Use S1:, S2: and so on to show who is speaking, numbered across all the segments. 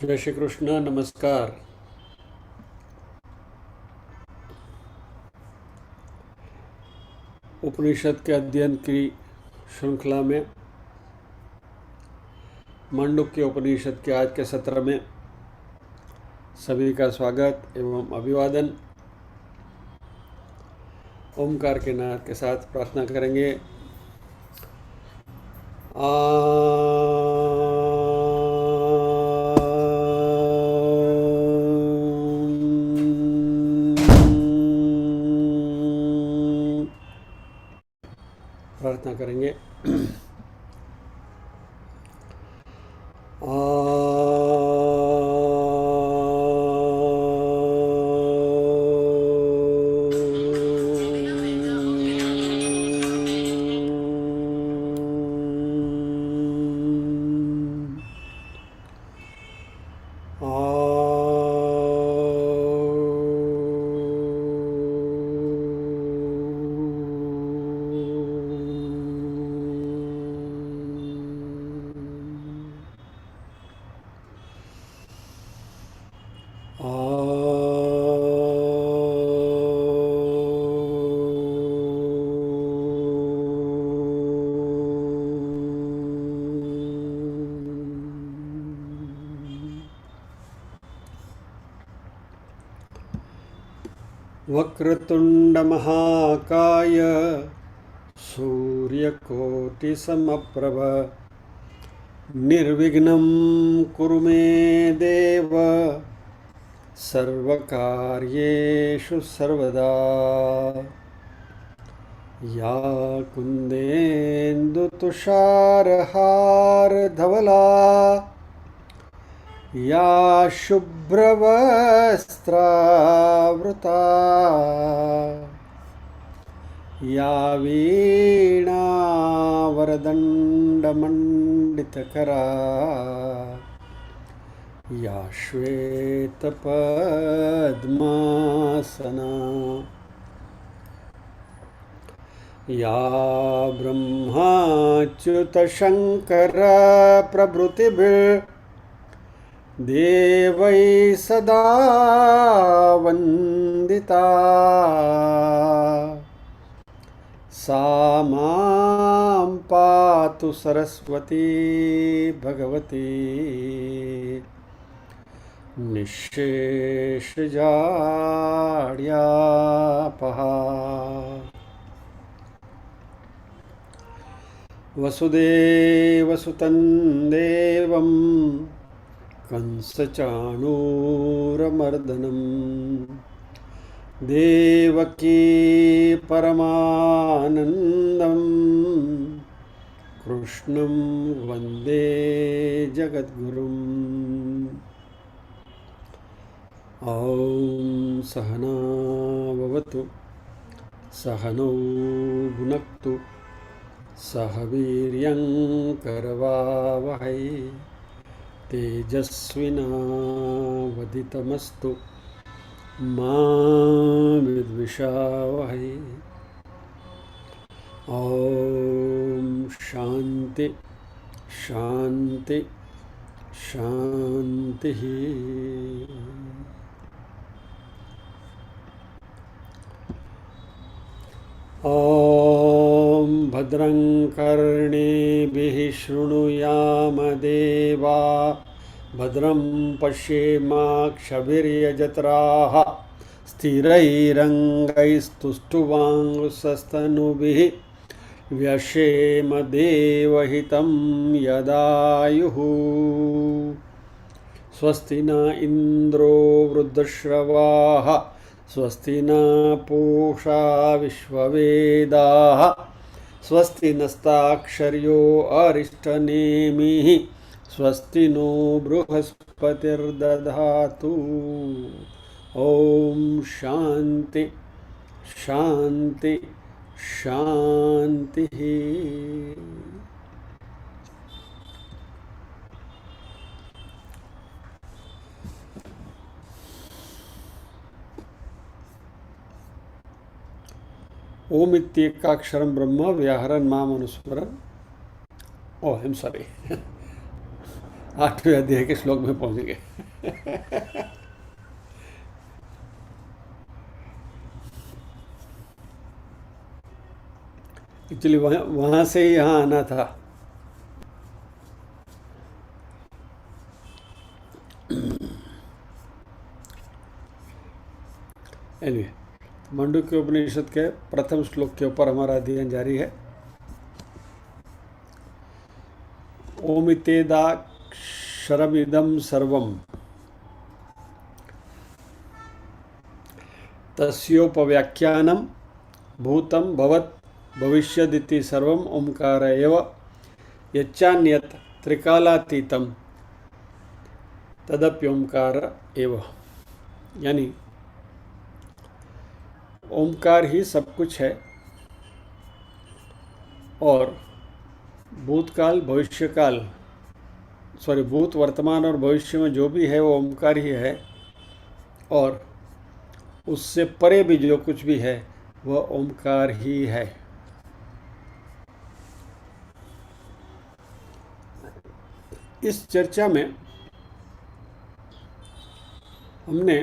S1: जय श्री कृष्ण। नमस्कार। उपनिषद के अध्ययन की श्रृंखला में मांडुक्य उपनिषद के आज के सत्र में सभी का स्वागत एवं अभिवादन। ओमकार के नाद के साथ प्रार्थना करेंगे। प्रार्थना करेंगे। वक्रतुंड महाकाय सूर्यकोटिसमप्रभ निर्विघ्नं कुरु मे देव सर्वकार्येषु सर्वदा। या कुन्देन्दुतुषारहारधवला या शुभ्रवस्त्रावृता या वीणावरदण्डमण्डितकरा या श्वेतपद्मासना या ब्रह्माच्युतशङ्करप्रभृतिभिः देवै सदा वन्दिता। सा मां पातु सरस्वती भगवती निःशेषजाड्यापहा। वसुदेवसुतं देवं कंसचाणूरमर्दनं देवकी परमानन्दं कृष्णं वन्दे जगद्गुरुम्। ॐ सहना भवतु सहनौ भुनक्तु सह वीर्यं करवावहै तेजस्विनावधितमस्तु मा विद्विषावहै। ॐ शान्ति शान्ति शान्तिः। ॐ भद्रं कर्णेभिः शृणुयाम देवा भद्रं पश्येमाक्षभिर्यजत्राः स्थिरैरङ्गैस्तुष्टुवांसस्तनूभिः व्यशेम देवहितं यदायुः। स्वस्ति न इन्द्रो वृद्धश्रवाः स्वस्ति न पूषा विश्ववेदाः स्वस्ति नस्ताक्षर्यो अरिष्टनेमिः स्वस्ति नो बृहस्पतिर्दधातु। ॐ शान्ति शान्ति शान्तिः। ओम इत्येकाक्षरं ब्रह्म व्याहरन् मामनुस्मरन्। Oh, I'm sorry. 8वें अध्याय के श्लोक में पहुंच गए। एक्चुअली वहां से ही यहाँ आना था। एनीवे, मांडुक्य उपनिषद के प्रथम श्लोक के ऊपर हमारा अध्ययन जारी है। ओमितेदाक्षरमिदं सर्वं तस्योपव्याख्यानं भूतं भवत् भविष्यदिति सर्वं ओंकार एव यच्चान्यत् त्रिकालातीतं तदप्योंकार एव। यानी ओंकार ही सब कुछ है और भूतकाल भविष्यकाल भूत वर्तमान और भविष्य में जो भी है वो ओंकार ही है, और उससे परे भी जो कुछ भी है वह ओंकार ही है। इस चर्चा में हमने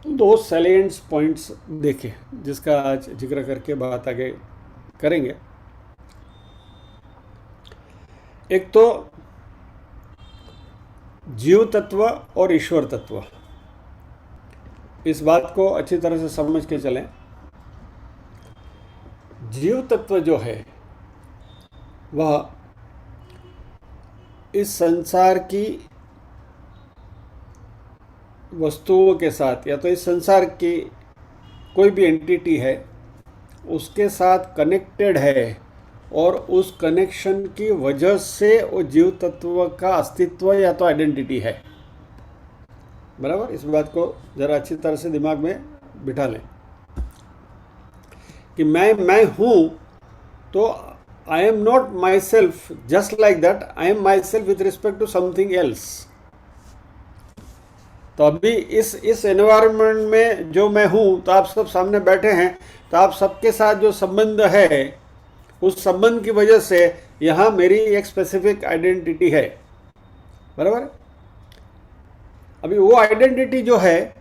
S1: 2 सैलिएंट पॉइंट्स देखे जिसका आज जिक्र करके बात आगे करेंगे। एक तो जीव तत्व और ईश्वर तत्व। इस बात को अच्छी तरह से समझ के चलें। जीव तत्व जो है वह इस संसार की वस्तुओं के साथ, या तो इस संसार की कोई भी एंटिटी है उसके साथ कनेक्टेड है, और उस कनेक्शन की वजह से वो जीव तत्व का अस्तित्व या तो आइडेंटिटी है। बराबर, इस बात को ज़रा अच्छी तरह से दिमाग में बिठा लें कि मैं हूँ, तो I am not myself just like that, I am myself with respect to something else. तो अभी इस एनवायरनमेंट में जो मैं हूँ, तो आप सब सामने बैठे हैं, तो आप सबके साथ जो संबंध है उस संबंध की वजह से यहाँ मेरी एक स्पेसिफिक आइडेंटिटी है। बराबर। अभी वो आइडेंटिटी जो है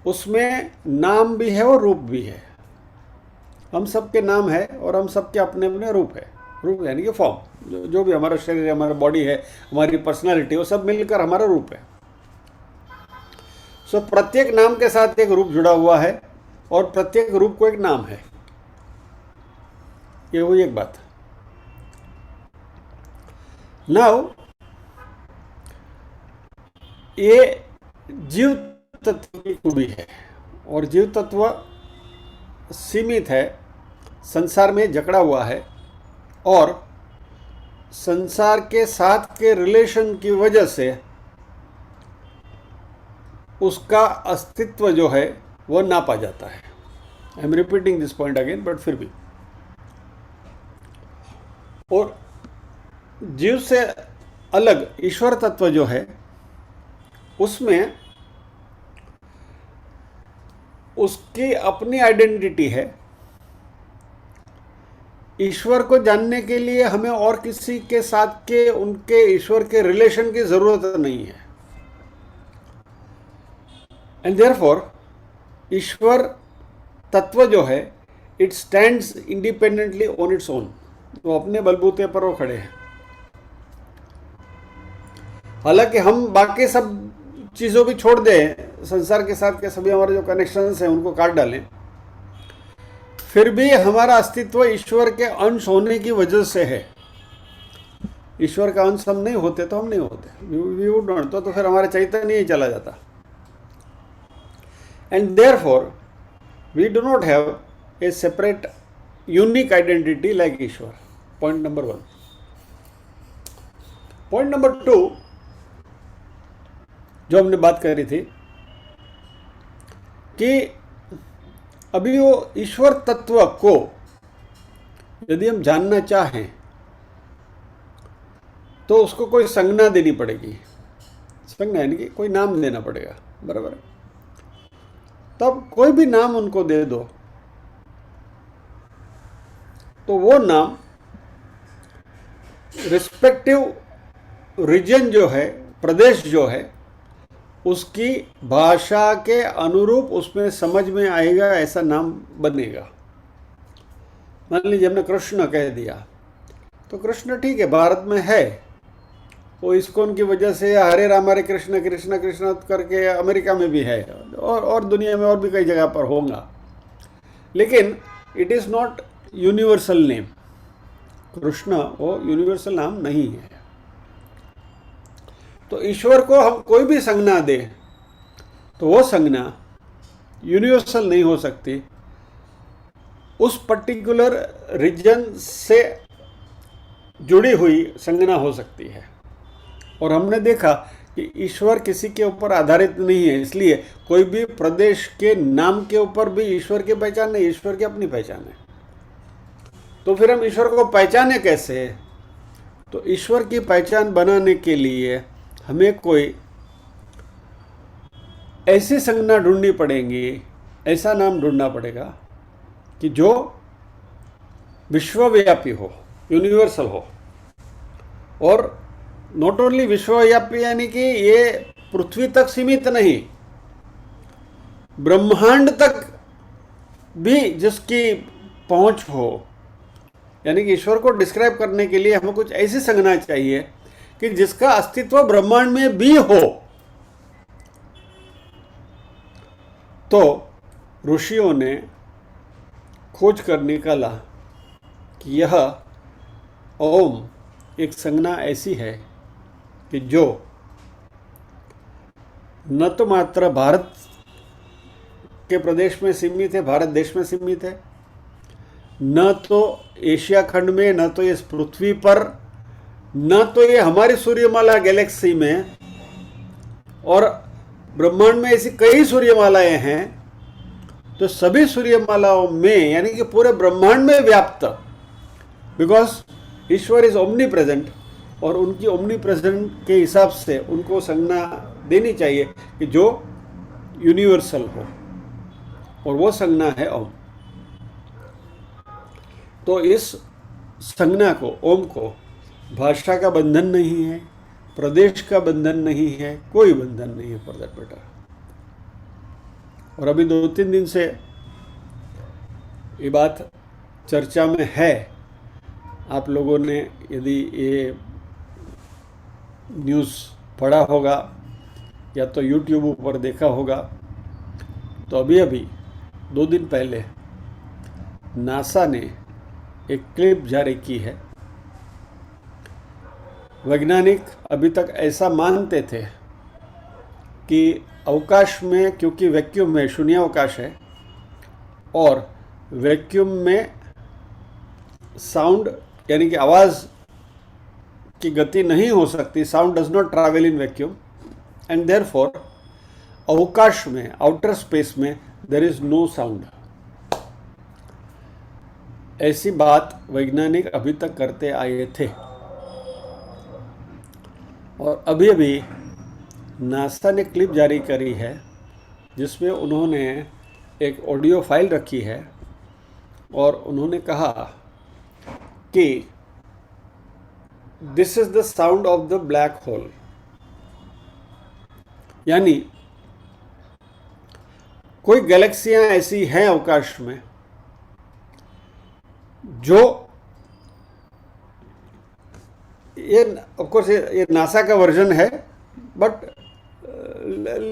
S1: उसमें नाम भी है और रूप भी है। हम सबके नाम है और हम सबके अपने अपने रूप है। रूप यानी कि फॉर्म, जो भी हमारा शरीर है, हमारा बॉडी है, हमारी पर्सनालिटी, वो सब मिलकर हमारा रूप है। सो प्रत्येक नाम के साथ एक रूप जुड़ा हुआ है और प्रत्येक रूप को एक नाम है। ये हुई एक बात। नाउ ये जीव तत्व की खूबी है, और जीव तत्व सीमित है, संसार में जकड़ा हुआ है, और संसार के साथ के रिलेशन की वजह से उसका अस्तित्व जो है वह नापा जाता है। I am repeating this point again, but फिर भी। और जीव से अलग ईश्वर तत्व जो है उसमें उसकी अपनी आइडेंटिटी है। ईश्वर को जानने के लिए हमें और किसी के साथ के उनके ईश्वर के रिलेशन की जरूरत नहीं है। एंड देयरफॉर ईश्वर तत्व जो है it stands independently on its own. वो अपने बलबूते पर वो खड़े हैं। हालांकि हम बाकी सब चीज़ों भी छोड़ दें, संसार के साथ के सभी हमारे जो कनेक्शंस हैं उनको काट डालें, फिर भी हमारा अस्तित्व ईश्वर के अंश होने की वजह से है। ईश्वर का अंश हम नहीं होते तो हम नहीं होते, वी वुड नॉट, तो फिर हमारा चैतन्य ही चला जाता। And therefore we do not have a separate unique identity like ईश्वर। Point number 1। पॉइंट नंबर 2 जो हमने बात करी थी कि अभी वो ईश्वर तत्व को यदि हम जानना चाहें तो उसको कोई संज्ञा देनी पड़ेगी। संज्ञा यानी कि कोई नाम देना पड़ेगा। बराबर है। तब कोई भी नाम उनको दे दो तो वो नाम रिस्पेक्टिव रीजन जो है, प्रदेश जो है, उसकी भाषा के अनुरूप उसमें समझ में आएगा ऐसा नाम बनेगा। मान लीजिए हमने कृष्ण कह दिया, तो कृष्ण ठीक है, भारत में है, वो इस्कॉन की वजह से हरे राम हरे कृष्ण कृष्ण कृष्ण करके अमेरिका में भी है, और दुनिया में और भी कई जगह पर होगा, लेकिन it is not universal name. Krishna वो यूनिवर्सल नाम नहीं है। तो ईश्वर को हम कोई भी संज्ञा दे तो वो संज्ञा यूनिवर्सल नहीं हो सकती, उस पर्टिकुलर रीजन से जुड़ी हुई संज्ञा हो सकती है। और हमने देखा कि ईश्वर किसी के ऊपर आधारित नहीं है, इसलिए कोई भी प्रदेश के नाम के ऊपर भी ईश्वर की पहचान नहीं, ईश्वर की अपनी पहचान है। तो फिर हम ईश्वर को पहचाने कैसे? तो ईश्वर की पहचान बनाने के लिए हमें कोई ऐसी संज्ञा ढूंढनी पड़ेगी, ऐसा नाम ढूंढना पड़ेगा कि जो विश्वव्यापी हो, यूनिवर्सल हो। और नॉट ओनली विश्वव्यापी यानी कि ये पृथ्वी तक सीमित नहीं, ब्रह्मांड तक भी जिसकी पहुंच हो। यानी कि ईश्वर को डिस्क्राइब करने के लिए हमें कुछ ऐसी संज्ञा चाहिए कि जिसका अस्तित्व ब्रह्मांड में भी हो। तो ऋषियों ने खोज कर निकाला कि यह ओम एक संज्ञा ऐसी है कि जो न तो मात्र भारत के प्रदेश में सीमित है, भारत देश में सीमित है, न तो एशिया खंड में, न तो इस पृथ्वी पर, न तो ये हमारी सूर्यमाला गैलेक्सी में, और ब्रह्मांड में ऐसी कई सूर्यमालाएं हैं। तो सभी सूर्यमालाओं में यानी कि पूरे ब्रह्मांड में व्याप्त, because Ishwar is omni present, और उनकी ओमनी प्रेजेंट के हिसाब से उनको संज्ञा देनी चाहिए कि जो यूनिवर्सल हो, और वो संज्ञा है ओम। तो इस संज्ञा को, ओम को, भाषा का बंधन नहीं है, प्रदेश का बंधन नहीं है, कोई बंधन नहीं है फॉर दैट मैटर। और अभी 2-3 दिन से ये बात चर्चा में है। आप लोगों ने यदि ये न्यूज़ पढ़ा होगा या तो यूट्यूब पर देखा होगा, तो अभी 2 दिन पहले नासा ने एक क्लिप जारी की है। वैज्ञानिक अभी तक ऐसा मानते थे कि अवकाश में, क्योंकि वैक्यूम में शून्यावकाश है और वैक्यूम में साउंड यानी कि आवाज़ की गति नहीं हो सकती, sound does not travel in vacuum, and therefore अवकाश में, आउटर स्पेस में देयर इज नो साउंड। ऐसी बात वैज्ञानिक अभी तक करते आए थे। और अभी नासा ने क्लिप जारी करी है जिसमें उन्होंने एक ऑडियो फाइल रखी है और उन्होंने कहा कि this is the sound of the black hole. यानी कोई गैलेक्सियां ऐसी हैं अवकाश में जो, ये ऑफ कोर्स ये नासा का वर्जन है, but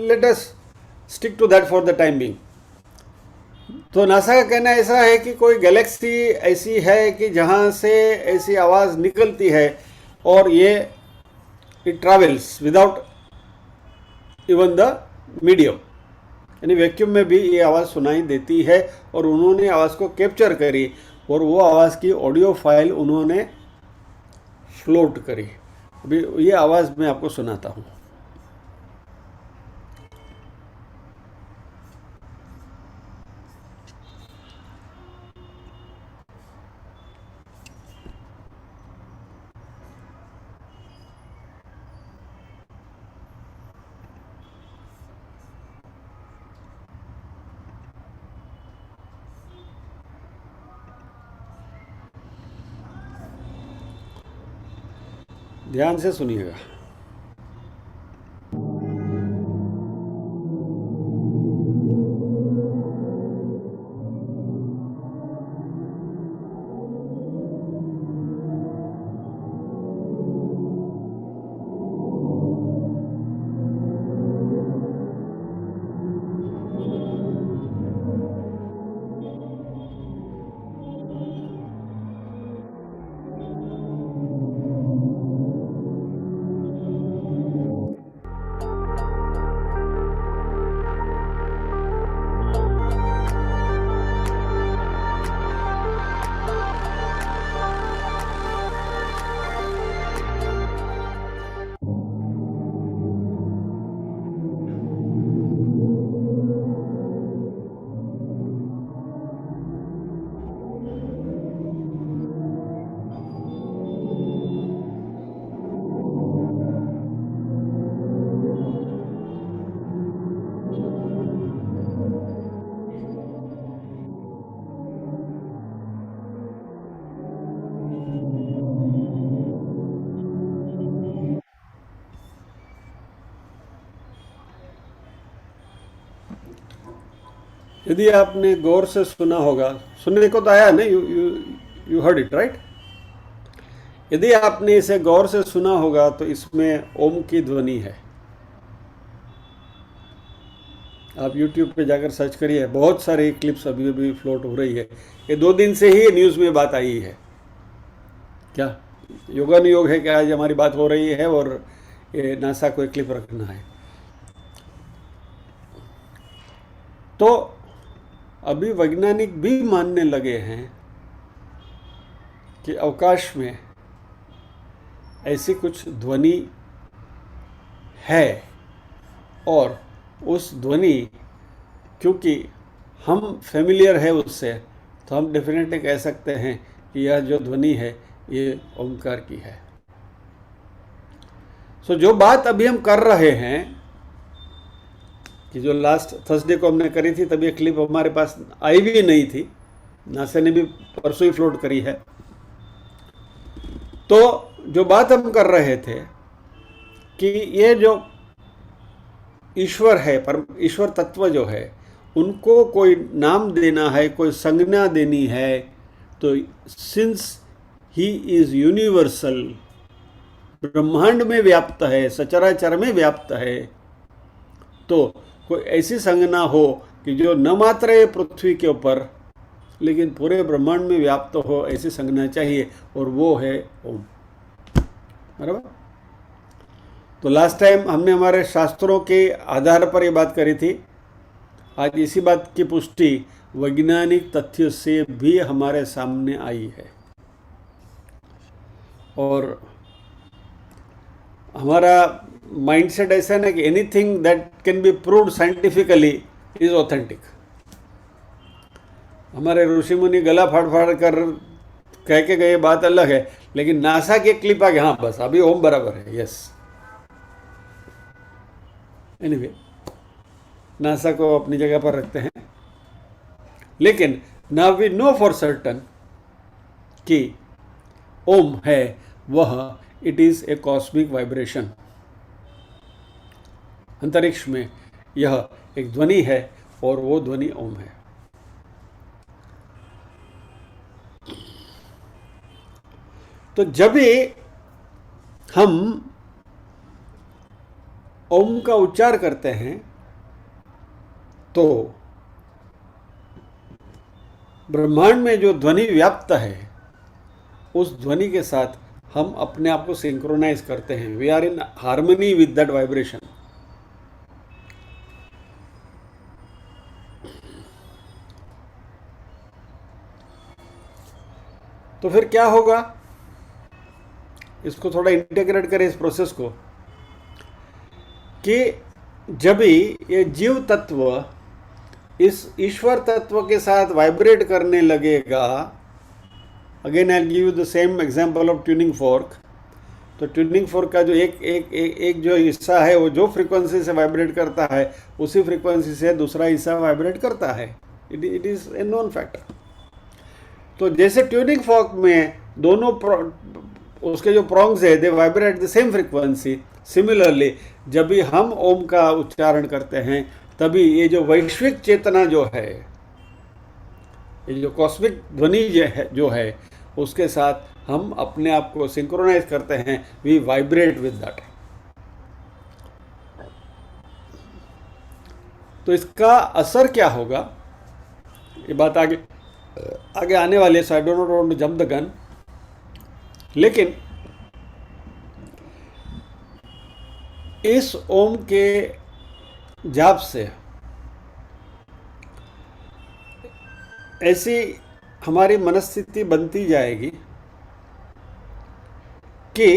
S1: let us stick to that for the time being. तो नासा का कहना ऐसा है कि कोई गैलेक्सी ऐसी है कि जहां से ऐसी आवाज़ निकलती है और ये it travels without even the medium, यानी वैक्यूम में भी ये आवाज़ सुनाई देती है। और उन्होंने आवाज़ को कैप्चर करी और वो आवाज़ की ऑडियो फाइल उन्होंने फ्लोट करी। अभी ये आवाज़ मैं आपको सुनाता हूँ। ध्यान से सुनिएगा। यदि आपने गौर से सुना होगा, सुनने को तो आया ना, यू हर्ड इट राइट। यदि आपने इसे गौर से सुना होगा तो इसमें ओम की ध्वनि है। आप YouTube पे जाकर सर्च करिए, बहुत सारी क्लिप्स अभी अभी फ्लोट हो रही है। ये 2 दिन से ही न्यूज़ में बात आई है। क्या योगानुयोग है कि आज हमारी बात हो रही है और ये नासा को एक क्लिप रखना है। तो अभी वैज्ञानिक भी मानने लगे हैं कि अवकाश में ऐसी कुछ ध्वनि है, और उस ध्वनि क्योंकि हम फेमिलियर है उससे, तो हम डेफिनेटली कह सकते हैं कि यह जो ध्वनि है ये ओमकार की है। सो जो बात अभी हम कर रहे हैं, कि जो लास्ट थर्सडे को हमने करी थी, तब ये क्लिप हमारे पास आई भी नहीं थी, नासा ने भी परसों ही फ्लोट करी है। तो जो बात हम कर रहे थे कि ये जो ईश्वर है, पर ईश्वर तत्व जो है, उनको कोई नाम देना है, कोई संज्ञा देनी है, तो सिंस ही इज यूनिवर्सल, ब्रह्मांड में व्याप्त है, सचराचर में व्याप्त है, तो कोई ऐसी संज्ञा हो कि जो न मात्र पृथ्वी के ऊपर लेकिन पूरे ब्रह्मांड में व्याप्त हो, ऐसी संज्ञा चाहिए, और वो है ओम। बराबर। तो लास्ट टाइम हमने हमारे शास्त्रों के आधार पर ये बात करी थी। आज इसी बात की पुष्टि वैज्ञानिक तथ्य से भी हमारे सामने आई है, और हमारा माइंडसेट ऐसा ना कि anything that can be proved scientifically is authentic. हमारे ऋषि मुनि गला फाड़ फाड़ कर कह के गए, बात अलग है, लेकिन नासा के क्लिप आ गए, हाँ बस अभी ओम बराबर है, यस। एनीवे, नासा को अपनी जगह पर रखते हैं, लेकिन now we know for certain कि ओम है वह, it is a cosmic vibration. अंतरिक्ष में यह एक ध्वनि है, और वो ध्वनि ओम है। तो जब भी हम ओम का उच्चार करते हैं तो ब्रह्मांड में जो ध्वनि व्याप्त है, उस ध्वनि के साथ हम अपने आप को सिंक्रोनाइज करते हैं। We are in harmony with that vibration. तो फिर क्या होगा, इसको थोड़ा इंटीग्रेट करें इस प्रोसेस को, कि जब भी ये जीव तत्व इस ईश्वर तत्व के साथ वाइब्रेट करने लगेगा, again I give you the same example of tuning fork. तो ट्यूनिंग फोर्क का जो एक जो हिस्सा है, वो जो फ्रीक्वेंसी से वाइब्रेट करता है, उसी फ्रीक्वेंसी से दूसरा हिस्सा वाइब्रेट करता है। It is A known factor. तो जैसे ट्यूनिंग फोर्क में दोनों उसके जो प्रॉन्ग्स है, they vibrate the same frequency. Similarly जब भी हम ओम का उच्चारण करते हैं, तभी ये जो वैश्विक चेतना जो है, ये जो कॉस्मिक ध्वनि जो है, उसके साथ हम अपने आप को सिंक्रोनाइज करते हैं। We vibrate with that. तो इसका असर क्या होगा, ये बात आगे आने वाली है, so I don't want to jump the gun. लेकिन इस ओम के जाप से ऐसी हमारी मनस्थिति बनती जाएगी कि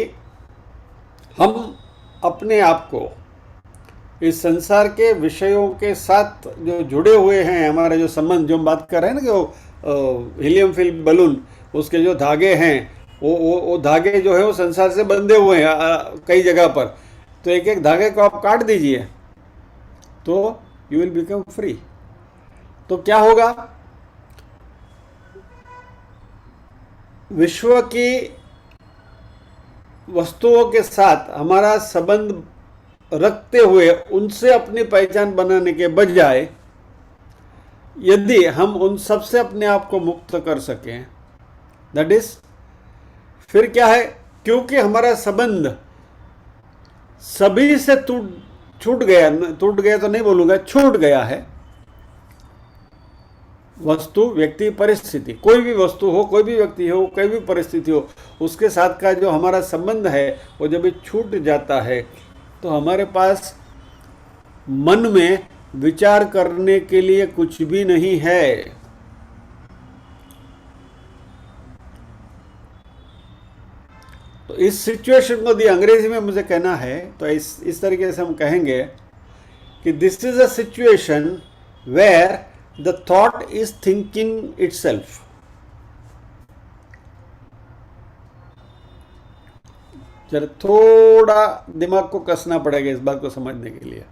S1: हम अपने आप को इस संसार के विषयों के साथ जो जुड़े हुए हैं, हमारे जो संबंध, जो हम बात कर रहे हैं ना, कि वो हीलियम फिल बलून, उसके जो धागे हैं, वो धागे जो है वो संसार से बंधे हुए हैं कई जगह पर। तो एक एक धागे को आप काट दीजिए तो यू विल बिकम फ्री। तो क्या होगा, विश्व की वस्तुओं के साथ हमारा संबंध रखते हुए उनसे अपनी पहचान बनाने के बजाय यदि हम उन सब से अपने आप को मुक्त कर सकें, दैट इज, फिर क्या है, क्योंकि हमारा संबंध सभी से छूट गया तो नहीं बोलूंगा, छूट गया है। वस्तु, व्यक्ति, परिस्थिति, कोई भी वस्तु हो, कोई भी व्यक्ति हो, कोई भी परिस्थिति हो, उसके साथ का जो हमारा संबंध है वो जब छूट जाता है तो हमारे पास मन में विचार करने के लिए कुछ भी नहीं है। तो इस सिचुएशन को यदि अंग्रेजी में मुझे कहना है तो इस तरीके से हम कहेंगे कि this is a situation where the thought is thinking itself. जरा थोड़ा दिमाग को कसना पड़ेगा इस बात को समझने के लिए।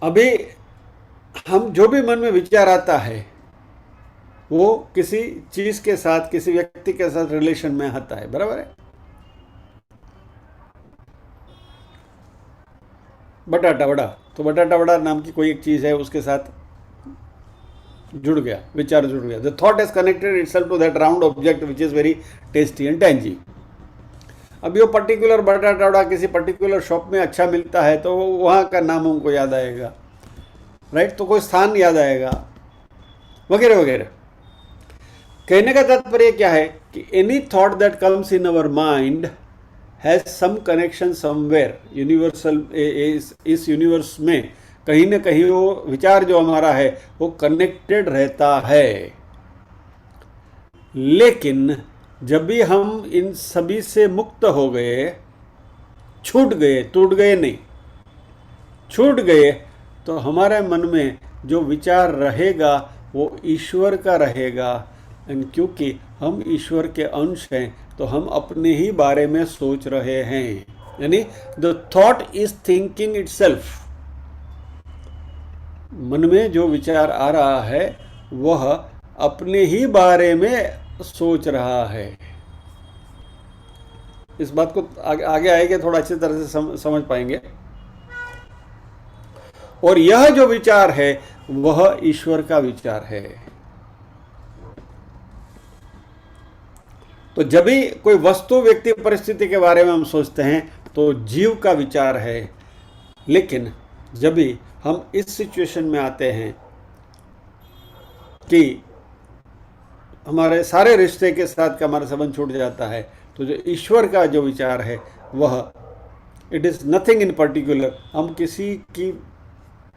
S1: अभी हम जो भी मन में विचार आता है वो किसी चीज के साथ, किसी व्यक्ति के साथ रिलेशन में आता है, बराबर है। बटाटा वड़ा, तो बटाटा वड़ा नाम की कोई एक चीज है, उसके साथ जुड़ गया, विचार जुड़ गया। The thought is connected itself to that round object which is very tasty and tangy. अब ये पर्टिकुलर बटाटा वड़ा किसी पर्टिकुलर शॉप में अच्छा मिलता है तो वहाँ का नाम हमको याद आएगा, राइट, तो कोई स्थान याद आएगा, वगैरह वगैरह। कहने का तात्पर्य क्या है कि any thought that comes in our mind has some connection somewhere, universal, इस यूनिवर्स में कहीं ना कहीं वो विचार जो हमारा है वो कनेक्टेड रहता है। लेकिन जब भी हम इन सभी से मुक्त हो गए, छूट गए, टूट गए नहीं, छूट गए, तो हमारे मन में जो विचार रहेगा वो ईश्वर का रहेगा। एंड क्योंकि हम ईश्वर के अंश हैं तो हम अपने ही बारे में सोच रहे हैं, यानी the thought is thinking itself. मन में जो विचार आ रहा है वह अपने ही बारे में सोच रहा है। इस बात को आगे आएंगे थोड़ा अच्छी तरह से समझ पाएंगे। और यह जो विचार है वह ईश्वर का विचार है। तो जब भी कोई वस्तु, व्यक्ति, परिस्थिति के बारे में हम सोचते हैं तो जीव का विचार है। लेकिन जब भी हम इस सिचुएशन में आते हैं कि हमारे सारे रिश्ते के साथ का हमारा संबंध छूट जाता है, तो जो ईश्वर का जो विचार है वह it is nothing in particular, हम किसी की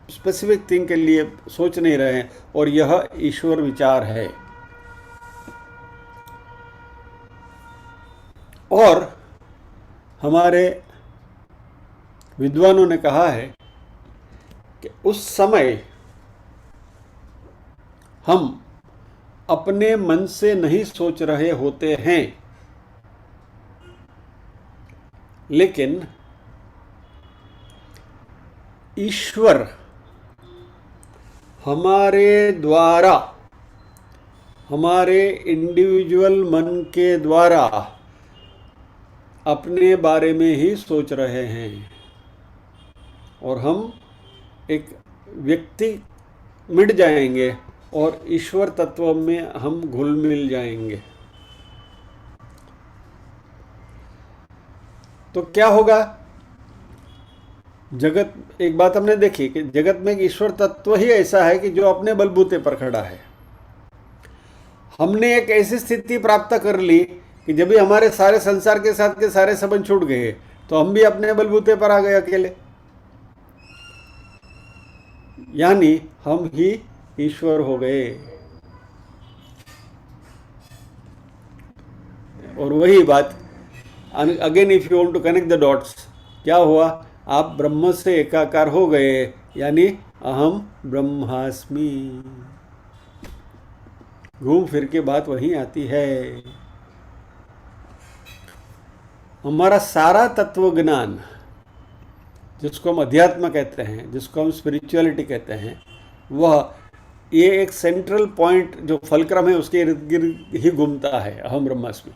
S1: स्पेसिफिक थिंग के लिए सोच नहीं रहे हैं, और यह ईश्वर विचार है। और हमारे विद्वानों ने कहा है कि उस समय हम अपने मन से नहीं सोच रहे होते हैं, लेकिन ईश्वर हमारे द्वारा, हमारे इंडिविजुअल मन के द्वारा अपने बारे में ही सोच रहे हैं, और हम एक व्यक्ति मिट जाएंगे और ईश्वर तत्व में हम घुल मिल जाएंगे। तो क्या होगा? जगत, एक बात हमने देखी कि जगत में ईश्वर तत्व ही ऐसा है कि जो अपने बलबूते पर खड़ा है। हमने एक ऐसी स्थिति प्राप्त कर ली कि जब भी हमारे सारे संसार के साथ के सारे संबंध छूट गए तो हम भी अपने बलबूते पर आ गए अकेले, यानी हम ही ईश्वर हो गए। और वही बात again, if you want to connect the dots, क्या हुआ? आप ब्रह्म से एकाकार हो गए, यानी अहम ब्रह्मास्मि। घूम फिर के बात वहीं आती है। हमारा सारा तत्व ज्ञान, जिसको हम अध्यात्म कहते हैं, जिसको हम स्पिरिचुअलिटी कहते हैं, वह ये एक सेंट्रल पॉइंट जो फलक्रम है उसके इर्द गिर्द ही घूमता है, अहम ब्रह्मास्मि।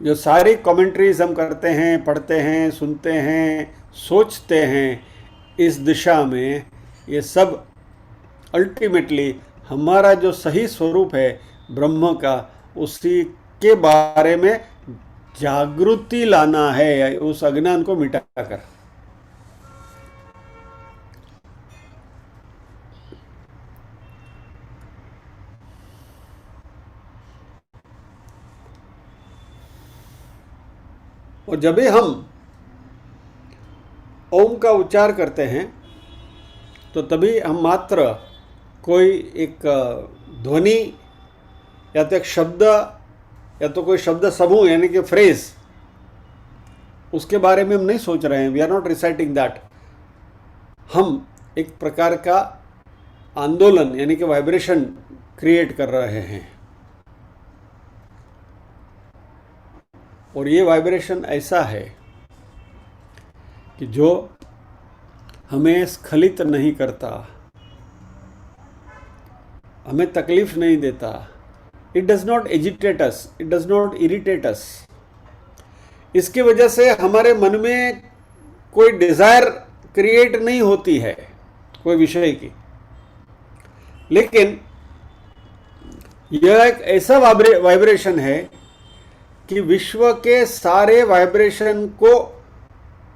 S1: जो सारी कमेंट्रीज हम करते हैं, पढ़ते हैं, सुनते हैं, सोचते हैं, इस दिशा में ये सब अल्टीमेटली हमारा जो सही स्वरूप है ब्रह्म का, उसी के बारे में जागृति लाना है, उस अज्ञान को मिटाकर। और जब भी हम ओम का उच्चार करते हैं तो तभी हम मात्र कोई एक ध्वनि या तो एक शब्द या तो कोई शब्द समूह यानी कि फ्रेज, उसके बारे में हम नहीं सोच रहे हैं। We are not reciting that. हम एक प्रकार का आंदोलन यानी कि वाइब्रेशन क्रिएट कर रहे हैं, और ये वाइब्रेशन ऐसा है कि जो हमें स्खलित नहीं करता, हमें तकलीफ नहीं देता। It does not agitate us, it does not irritate us. इसकी वजह से हमारे मन में कोई डिजायर क्रिएट नहीं होती है कोई विषय की। लेकिन यह एक ऐसा वाइब्रेशन है कि विश्व के सारे वाइब्रेशन को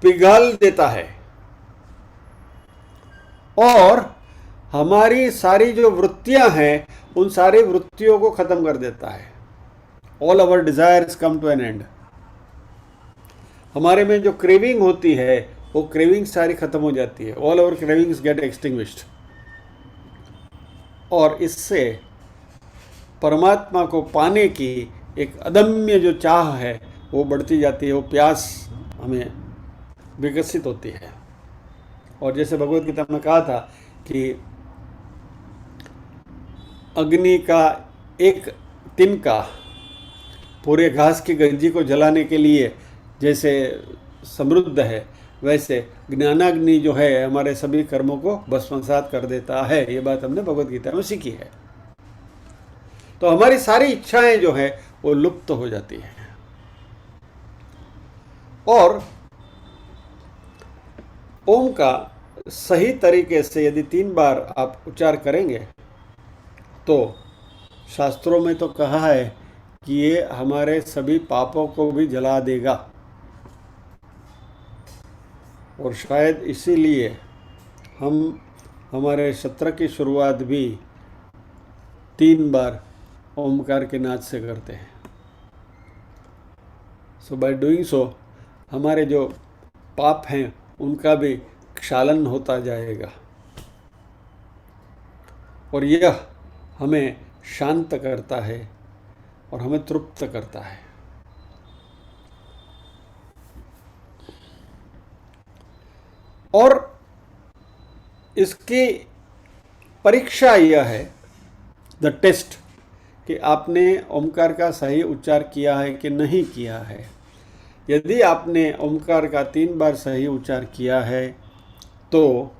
S1: पिघल देता है और हमारी सारी जो वृत्तियां हैं उन सारी वृत्तियों को खत्म कर देता है। All our desires come to an end. हमारे में जो क्रेविंग होती है वो क्रेविंग सारी खत्म हो जाती है। All our cravings get extinguished. और इससे परमात्मा को पाने की एक अदम्य जो चाह है वो बढ़ती जाती है, वो प्यास हमें विकसित होती है। और जैसे भगवत गीता में कहा था कि अग्नि का एक तिनका पूरे घास की गंजी को जलाने के लिए जैसे समृद्ध है, वैसे ज्ञानाग्नि जो है हमारे सभी कर्मों को भस्मसात कर देता है। ये बात हमने भगवत गीता में सीखी है। तो हमारी सारी इच्छाएं जो है वो लुप्त हो जाती हैं। और ओम का सही तरीके से यदि 3 बार आप उच्चार करेंगे तो शास्त्रों में तो कहा है कि ये हमारे सभी पापों को भी जला देगा। और शायद इसीलिए हम हमारे सत्र की शुरुआत भी 3 बार ओमकार के नाद से करते हैं। सो बाय डूइंग सो हमारे जो पाप हैं उनका भी क्षालन होता जाएगा और यह हमें शांत करता है और हमें तृप्त करता है। और इसकी परीक्षा यह है, द टेस्ट, कि आपने ओमकार का सही उच्चार किया है कि नहीं किया है। यदि आपने ओमकार का 3 बार सही उच्चार किया है तो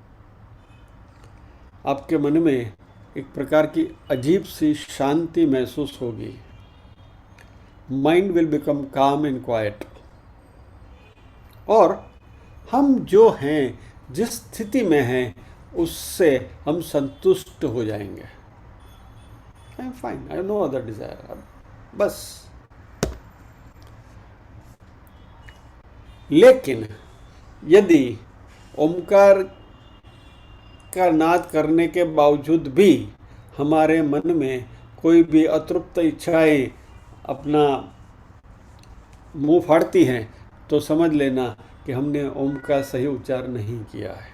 S1: आपके मन में एक प्रकार की अजीब सी शांति महसूस होगी। माइंड विल बिकम काम एंड क्वाइट। और हम जो हैं, जिस स्थिति में हैं, उससे हम संतुष्ट हो जाएंगे। I am fine, I know other desire. बस। लेकिन यदि ओमकार का नाद करने के बावजूद भी हमारे मन में कोई भी अतृप्त इच्छाएं अपना मुंह फाड़ती हैं तो समझ लेना कि हमने ओम का सही उच्चार नहीं किया है।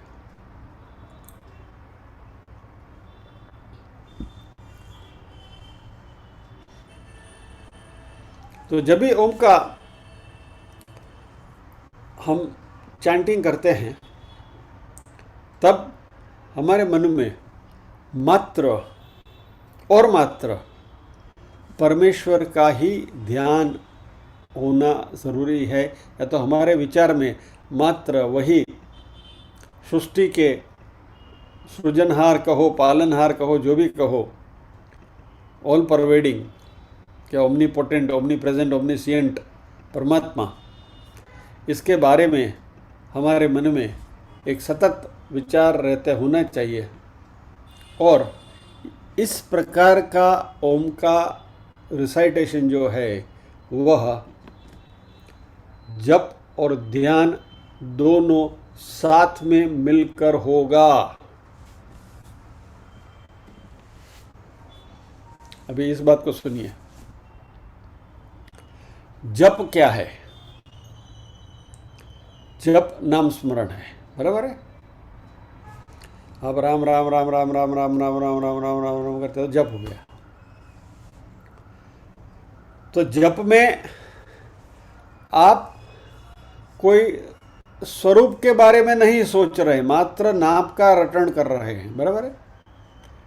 S1: तो जब भी ओम का हम चैंटिंग करते हैं तब हमारे मन में मात्र और मात्र परमेश्वर का ही ध्यान होना ज़रूरी है। या तो हमारे विचार में मात्र वही सृष्टि के सृजनहार कहो, पालनहार कहो, जो भी कहो, ऑल परवेडिंग, क्या ओमनीपोटेंट, ओमनीप्रेजेंट, ओमनीसिएंट परमात्मा, इसके बारे में हमारे मन में एक सतत विचार रहते होना चाहिए। और इस प्रकार का ओम का रिसाइटेशन जो है वह जप और ध्यान दोनों साथ में मिलकर होगा। अभी इस बात को सुनिए। जप क्या है? जप नाम स्मरण है, बराबर है। आप राम राम राम राम राम राम राम राम राम राम राम राम करते हो, जप हो गया। तो जप में आप कोई स्वरूप के बारे में नहीं सोच रहे, मात्र नाम का रटन कर रहे हैं, बराबर है।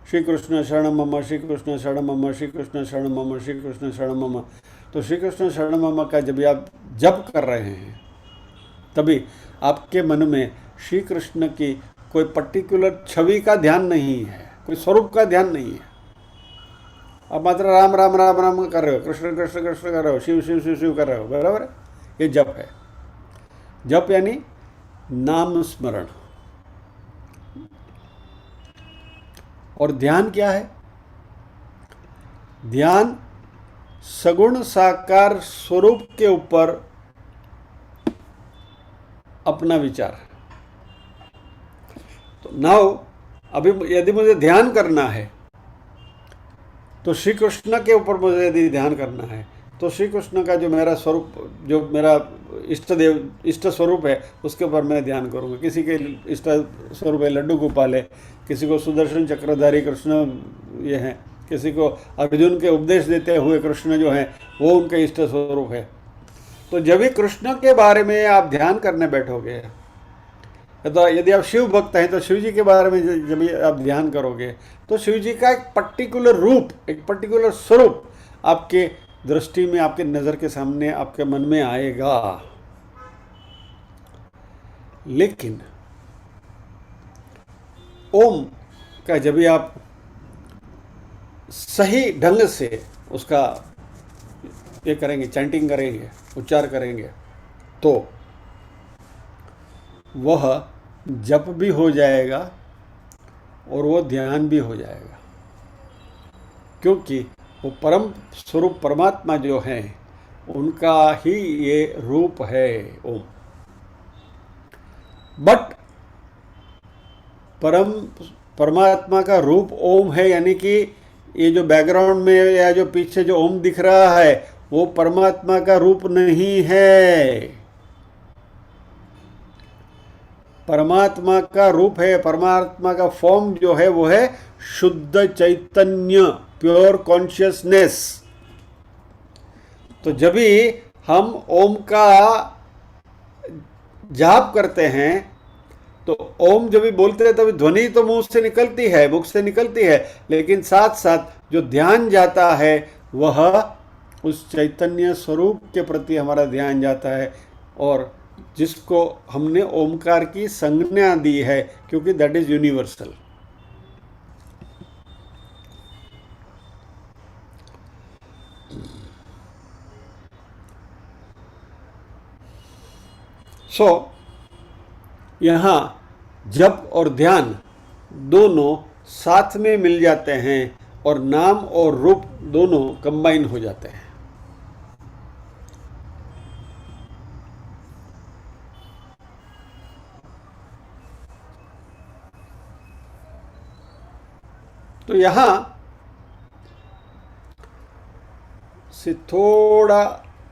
S1: श्री कृष्ण शरण मम, श्री कृष्ण शरण मम, श्री कृष्ण शरण मम, श्री कृष्ण शरण मम। तो श्री कृष्ण शरण मम का जब आप जप कर रहे हैं तभी आपके मन में श्री कृष्ण की कोई पर्टिकुलर छवि का ध्यान नहीं है, कोई स्वरूप का ध्यान नहीं है। आप मात्र राम राम राम राम कर रहे हो, कृष्ण कृष्ण कृष्ण कर रहे हो, शिव शिव शिव शिव कर रहे हो, बराबर है। ये जप है। जप यानी नाम स्मरण। और ध्यान क्या है? ध्यान सगुण साकार स्वरूप के ऊपर अपना विचार। तो नाउ अभी यदि मुझे ध्यान करना है तो श्री कृष्ण के ऊपर मुझे यदि ध्यान करना है तो श्री कृष्ण का जो मेरा स्वरूप, जो मेरा इष्ट देव इष्ट स्वरूप है, उसके ऊपर मैं ध्यान करूँगा। किसी के इष्ट स्वरूप है लड्डू गोपाल है, किसी को सुदर्शन चक्रधारी कृष्ण ये हैं, किसी को अर्जुन के उपदेश देते हुए कृष्ण जो हैं वो उनके इष्ट स्वरूप है। तो जब भी कृष्ण के बारे में आप ध्यान करने बैठोगे, तो यदि आप शिव भक्त हैं तो शिव जी के बारे में जब आप ध्यान करोगे तो शिव जी का एक पर्टिकुलर रूप, एक पर्टिकुलर स्वरूप आपके दृष्टि में, आपके नज़र के सामने, आपके मन में आएगा। लेकिन ओम का जब भी आप सही ढंग से उसका ये करेंगे, चैंटिंग करेंगे, उच्चार करेंगे, तो वह जप भी हो जाएगा और वो ध्यान भी हो जाएगा। क्योंकि वो परम स्वरूप परमात्मा जो है उनका ही ये रूप है ओम। बट परमात्मा का रूप ओम है, यानी कि ये जो बैकग्राउंड में या जो पीछे जो ओम दिख रहा है वो परमात्मा का रूप नहीं है, परमात्मा का रूप है। परमात्मा का फॉर्म जो है वो है शुद्ध चैतन्य, प्योर कॉन्शियसनेस। तो जब भी हम ओम का जाप करते हैं तो ओम जब भी बोलते हैं तभी ध्वनि तो मुंह से निकलती है, मुख से निकलती है, लेकिन साथ साथ जो ध्यान जाता है वह उस चैतन्य स्वरूप के प्रति हमारा ध्यान जाता है, और जिसको हमने ओमकार की संज्ञा दी है, क्योंकि दैट इज यूनिवर्सल। सो यहाँ जप और ध्यान दोनों साथ में मिल जाते हैं और नाम और रूप दोनों कंबाइन हो जाते हैं। तो यहाँ से थोड़ा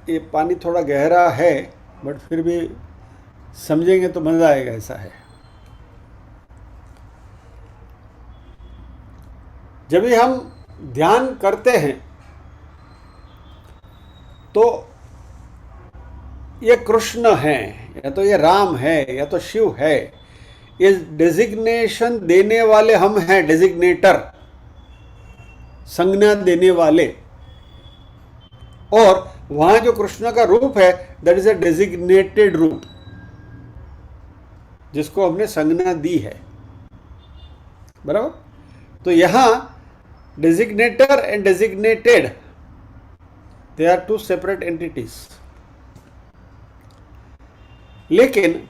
S1: ये पानी थोड़ा गहरा है, बट फिर भी समझेंगे तो मज़ा आएगा, ऐसा है। जब भी हम ध्यान करते हैं तो ये कृष्ण है या तो ये राम है या तो शिव है, ये डेजिग्नेशन देने वाले हम हैं, डेजिग्नेटर, संज्ञा देने वाले। और वहां जो कृष्ण का रूप है दैट इज अ डेजिग्नेटेड रूप, जिसको हमने संज्ञा दी है, बराबर। तो यहां designator and designated, they are two separate entities. लेकिन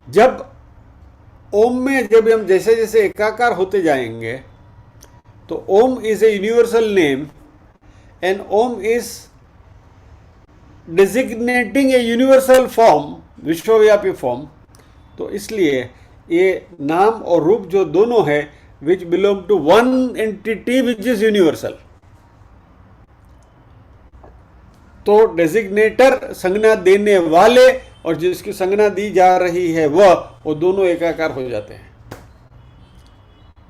S1: जब ओम में जब हम जैसे जैसे एकाकार होते जाएंगे तो Om is a universal name and Om is designating a universal form, विश्वव्यापी फॉर्म। तो इसलिए ये नाम और रूप जो दोनों है which belong to one entity which is universal. तो डेजिग्नेटर संज्ञा देने वाले और जिसकी संज्ञा दी जा रही है वो दोनों एकाकार हो जाते हैं,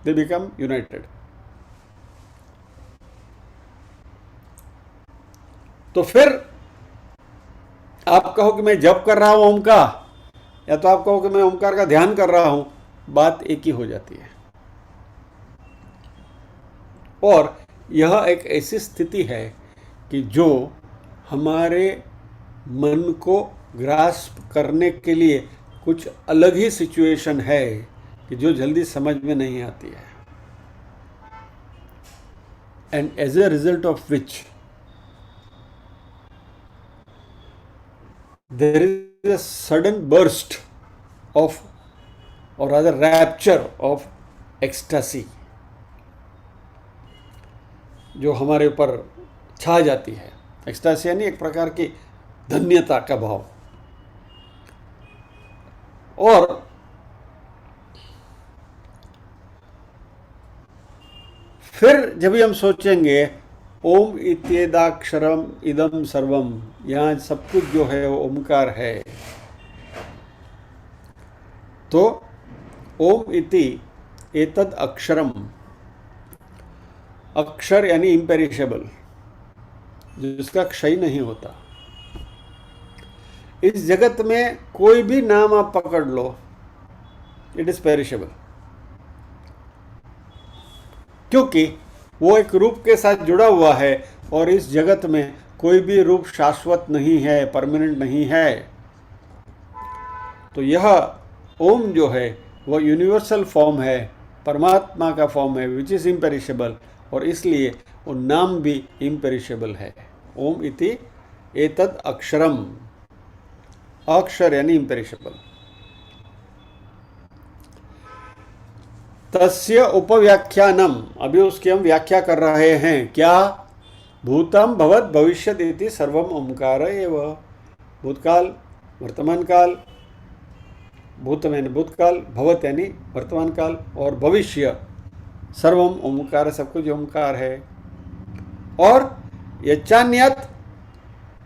S1: दे बिकम यूनाइटेड। तो फिर आप कहो कि मैं जप कर रहा हूं ओम का, या तो आप कहो कि मैं ओमकार का ध्यान कर रहा हूं, बात एक ही हो जाती है। और यह एक ऐसी स्थिति है कि जो हमारे मन को ग्रास्प करने के लिए कुछ अलग ही सिचुएशन है कि जो जल्दी समझ में नहीं आती है, and as a result of which there is a sudden burst of, or rather rapture of ecstasy जो हमारे ऊपर छा जाती है। एक्सटासी यानी एक प्रकार की धन्यता का भाव। और फिर जब भी हम सोचेंगे ओम इत्येदाक्षरम इदम सर्वम, यहाँ सब कुछ जो है वो ओमकार है, तो ओम इति एतद अक्षरम, अक्षर यानी इम्पेरिशेबल, जिसका क्षय नहीं होता। इस जगत में कोई भी नाम आप पकड़ लो, इट इज पेरिशेबल, क्योंकि वो एक रूप के साथ जुड़ा हुआ है और इस जगत में कोई भी रूप शाश्वत नहीं है, परमानेंट नहीं है। तो यह ओम जो है वो यूनिवर्सल फॉर्म है, परमात्मा का फॉर्म है विच इज इम्पेरिशेबल, और इसलिए वो नाम भी इम्पेरिशेबल है। ओम इति एतद अक्षरम, अक्षर यानी इम्पेरिशेबल। तस्य उपव्याख्यानम, अभी उसकी हम व्याख्या कर रहे हैं। क्या? भूतम भवत भविष्यत इति सर्वम ओमकार एव। भूतकाल, वर्तमान काल, भूतम यानी भूतकाल, भवत यानी वर्तमान काल, और भविष्य सर्वम ओमकार, सब कुछ ओमकार है। और यच्चान्यत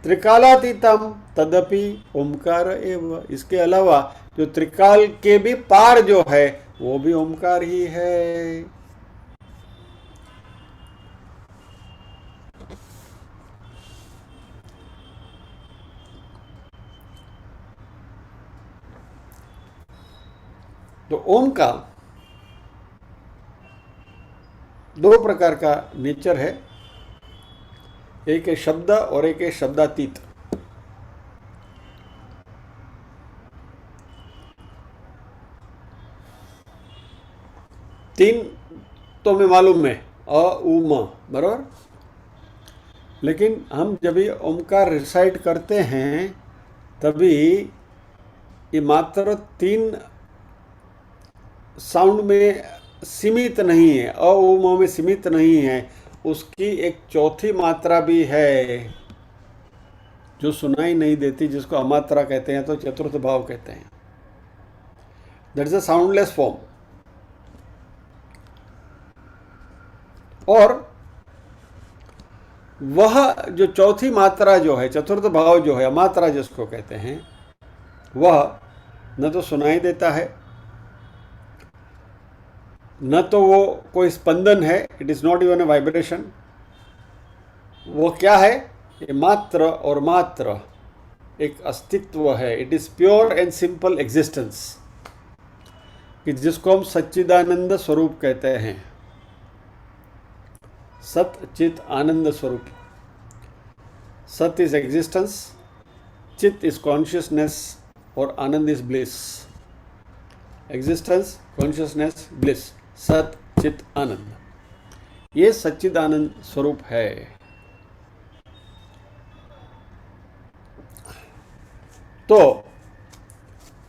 S1: त्रिकालातीतम तदपि ओमकार एव, इसके अलावा जो त्रिकाल के भी पार जो है वो भी ओमकार ही है। तो ओम का दो प्रकार का नेचर है, एक है शब्द और एक है शब्दातीत। तीन तो हमें मालूम है, अ उ म, बराबर। लेकिन हम जब ये ओमकार रिसाइट करते हैं तभी ये मात्र तीन साउंड में सीमित नहीं है, अ उ म में सीमित नहीं है, उसकी एक चौथी मात्रा भी है जो सुनाई नहीं देती, जिसको अमात्रा कहते हैं, तो चतुर्थ भाव कहते हैं। That is a soundless form. और वह जो चौथी मात्रा जो है, चतुर्थ भाव जो है, अमात्रा जिसको कहते हैं, वह न तो सुनाई देता है, न तो वो कोई स्पंदन है, it is not even a vibration. वो क्या है? ये मात्र और मात्र एक अस्तित्व है। It is pure and simple existence, कि जिसको हम सच्चिदानंद स्वरूप कहते हैं। सत चित आनंद स्वरूप। Sat is existence, chit is consciousness, और ananda is bliss. Existence, consciousness, bliss, sat chit आनंद, ये सच्चिदानंद स्वरूप है। तो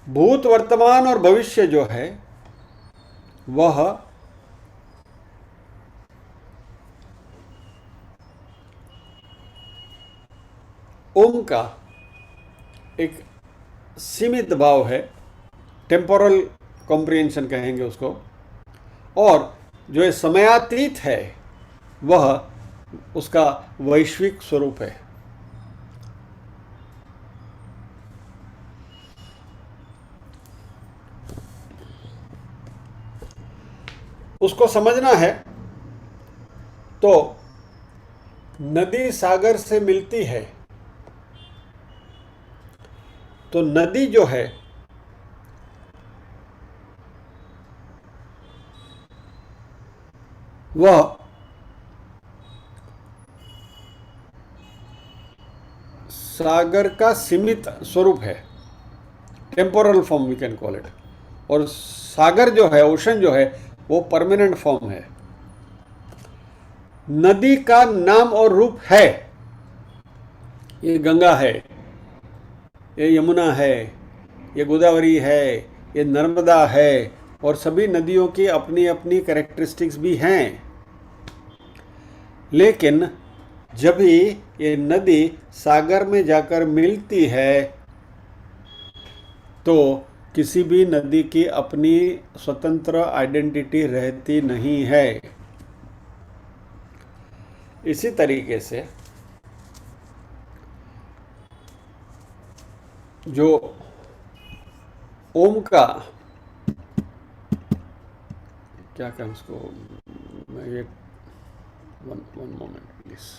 S1: भूत, वर्तमान और भविष्य जो है वह ओम का एक सीमित भाव है, टेम्पोरल कॉम्प्रिहेंशन कहेंगे उसको, और जो ये समयातीत है वह उसका वैश्विक स्वरूप है। उसको समझना है तो नदी सागर से मिलती है, तो नदी जो है वह सागर का सीमित स्वरूप है, temporal form we can call it, और सागर जो है, ओशन जो है, वो परमानेंट फॉर्म है। नदी का नाम और रूप है, ये गंगा है, ये यमुना है, ये गोदावरी है, ये नर्मदा है, और सभी नदियों की अपनी अपनी कैरेक्टरिस्टिक्स भी हैं। लेकिन जब भी ये नदी सागर में जाकर मिलती है तो किसी भी नदी की अपनी स्वतंत्र आइडेंटिटी रहती नहीं है। इसी तरीके से जो ओम का, क्या कहें उसको, मैं ये वन मोमेंट प्लीज।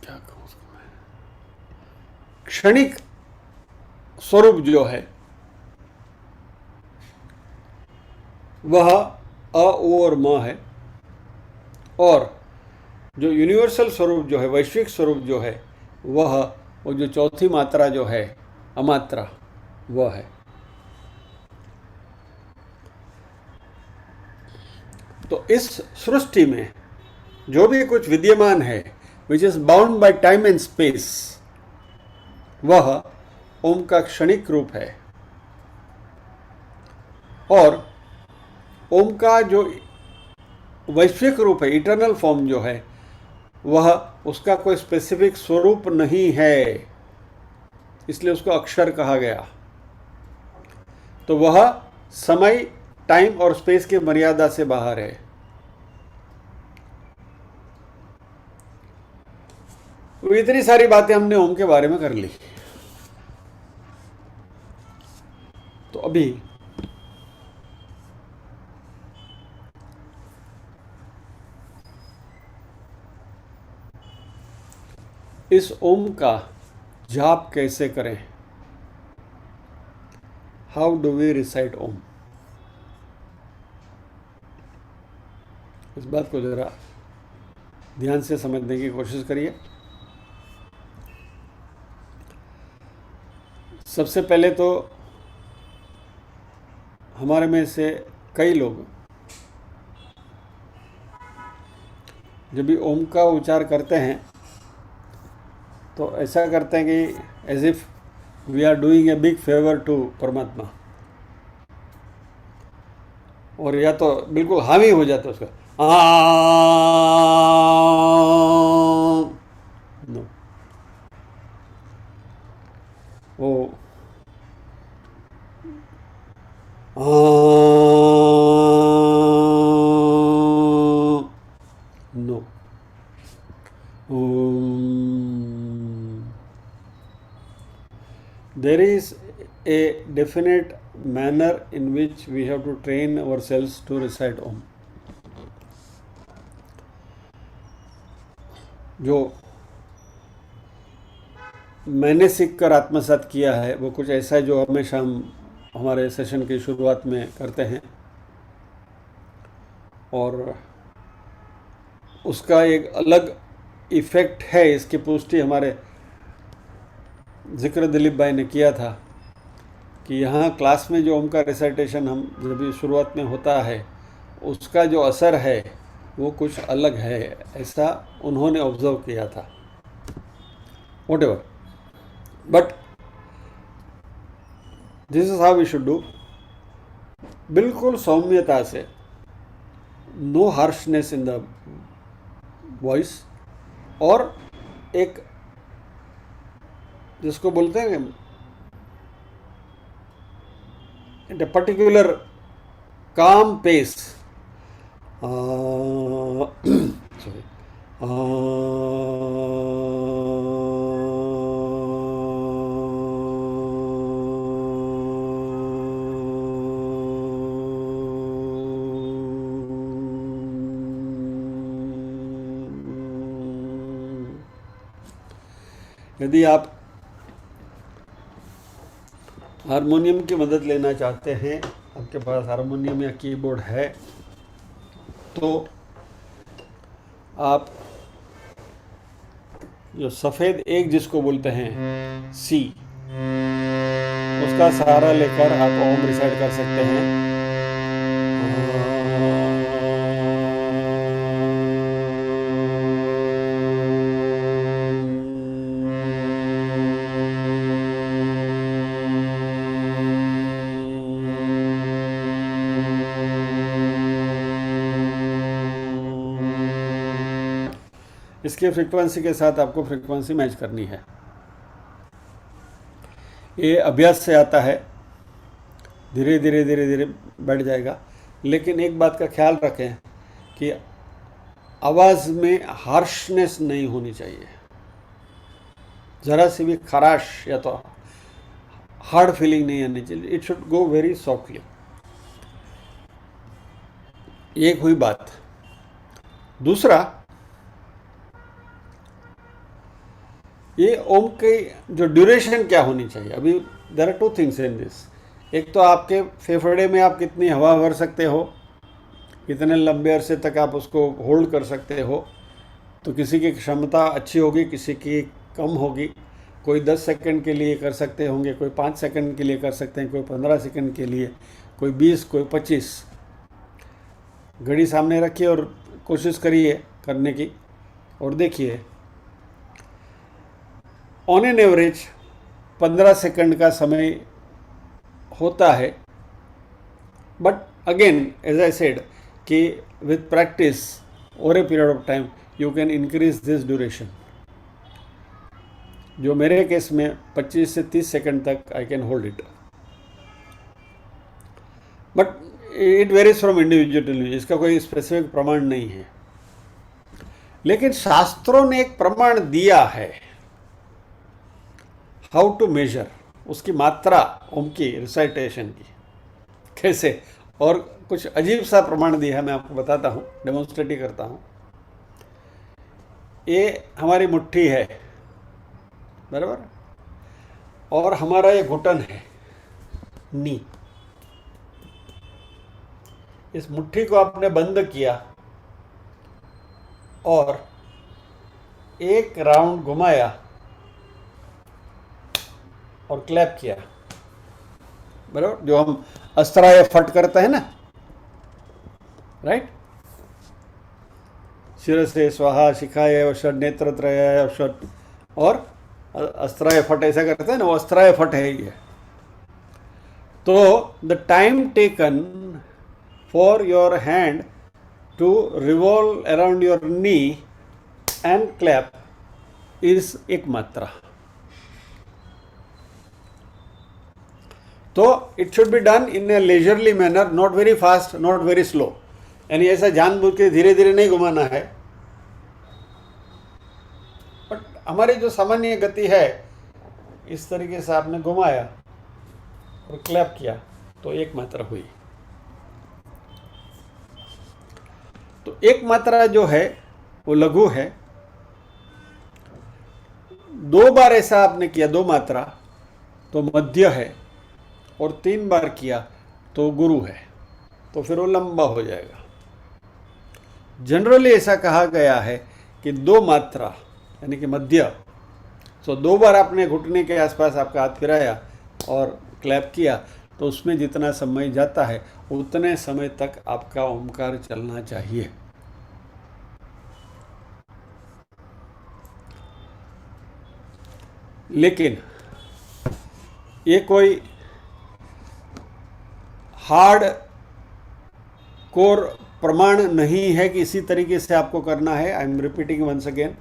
S1: क्या कहूँ उसको मैं, क्षणिक स्वरूप जो है वह अ, ओ और म है, और जो यूनिवर्सल स्वरूप जो है, वैश्विक स्वरूप जो है, वह वो जो चौथी मात्रा जो है, अमात्रा, वह है। तो इस सृष्टि में जो भी कुछ विद्यमान है, which is bound by time and space, वह ओम का क्षणिक रूप है। और ओम का जो वैश्विक रूप है, इटर्नल फॉर्म जो है, वह उसका कोई स्पेसिफिक स्वरूप नहीं है, इसलिए उसको अक्षर कहा गया। तो वह समय, टाइम और स्पेस की मर्यादा से बाहर है। तो इतनी सारी बातें हमने ओम के बारे में कर ली। तो अभी इस ओम का जाप कैसे करें, हाउ डू वी रिसाइट ओम, इस बात को जरा ध्यान से समझने की कोशिश करिए। सबसे पहले तो हमारे में से कई लोग जब भी ओम का उच्चार करते हैं तो ऐसा करते हैं कि as if we are doing a big favour to परमात्मा, और या तो बिल्कुल हावी हो जाता है उसका नो, वो no, there is a definite manner in which we have to train ourselves to recite Om. जो मैंने सीख कर आत्मसात किया है वो कुछ ऐसा है जो हमेशा हम हमारे सेशन की शुरुआत में करते हैं, और उसका एक अलग इफ़ेक्ट है। इसकी पुष्टि हमारे जिक्र दिलीप भाई ने किया था कि यहाँ क्लास में जो ओम का रिसाइटेशन हम जब भी शुरुआत में होता है उसका जो असर है वो कुछ अलग है, ऐसा उन्होंने ऑब्जर्व किया था। whatever, but this is how we should do, बिल्कुल सौम्यता से, no harshness in the voice, और एक जिसको बोलते हैं at a particular calm pace, sorry, यदि आप हारमोनियम की मदद लेना चाहते हैं, आपके पास हारमोनियम या कीबोर्ड है, तो आप जो सफ़ेद एक जिसको बोलते हैं सी, उसका सहारा लेकर आप ओम रिसाइट कर सकते हैं। इसके फ्रीक्वेंसी के साथ आपको फ्रीक्वेंसी मैच करनी है। ये अभ्यास से आता है, धीरे धीरे धीरे धीरे बढ़ जाएगा। लेकिन एक बात का ख्याल रखें कि आवाज़ में हार्शनेस नहीं होनी चाहिए, ज़रा सी भी खराश या तो हार्ड फीलिंग नहीं आनी चाहिए। It should go very softly. एक हुई बात। दूसरा, ये ओम की जो ड्यूरेशन क्या होनी चाहिए। अभी there are two things in this. एक तो आपके फेफड़े में आप कितनी हवा भर सकते हो, कितने लंबे अरसे तक आप उसको होल्ड कर सकते हो। तो किसी की क्षमता अच्छी होगी, किसी की कम होगी। कोई 10 सेकंड के लिए कर सकते होंगे, कोई 5 सेकंड के लिए कर सकते हैं, कोई 15 सेकंड के लिए, कोई 20, कोई 25। घड़ी सामने रखिए और कोशिश करिए करने की, और देखिए ऑन एन एवरेज 15 सेकंड का समय होता है। But again as I said कि with practice over a period of time you can increase this duration. जो मेरे केस में 25 से 30 सेकंड तक I can hold it, but it varies from individual to individual. इसका कोई स्पेसिफिक प्रमाण नहीं है, लेकिन शास्त्रों ने एक प्रमाण दिया है हाउ टू मेजर, उसकी मात्रा ओम की रिसाइटेशन की कैसे। और कुछ अजीब सा प्रमाण दिया है, मैं आपको बताता हूँ, डेमोन्स्ट्रेट ही करता हूँ। ये हमारी मुट्ठी है, बराबर, और हमारा ये घुटन है, नी। इस मुट्ठी को आपने बंद किया और एक राउंड घुमाया और क्लैप किया, बराबर, जो हम अस्त्राय फट करते हैं ना, राइट। शिरसे स्वाहा, शिखाय औषध, नेत्रत्रयाय औषध, और अस्त्राय फट ऐसा करते हैं ना, वो अस्त्राय फट है ये। तो the time taken for your hand to revolve around your knee and clap is एक मात्रा। तो it should be done in a leisurely manner, not very fast, not very slow. यानी ऐसा जानबूझ के धीरे धीरे नहीं घुमाना है, बट हमारी जो सामान्य गति है, इस तरीके से आपने घुमाया और क्लैप किया तो एक मात्रा हुई। तो एक मात्रा जो है वो लघु है। 2 बार ऐसा आपने किया, 2 मात्रा, तो मध्य है, और 3 बार किया तो गुरु है, तो फिर वो लंबा हो जाएगा। जनरली ऐसा कहा गया है कि 2 मात्रा यानी कि मध्य, सो 2 बार आपने घुटने के आसपास आपका हाथ फिराया और क्लैप किया तो उसमें जितना समय जाता है उतने समय तक आपका ओमकार चलना चाहिए। लेकिन ये कोई हार्ड कोर प्रमाण नहीं है कि इसी तरीके से आपको करना है। I am repeating once again,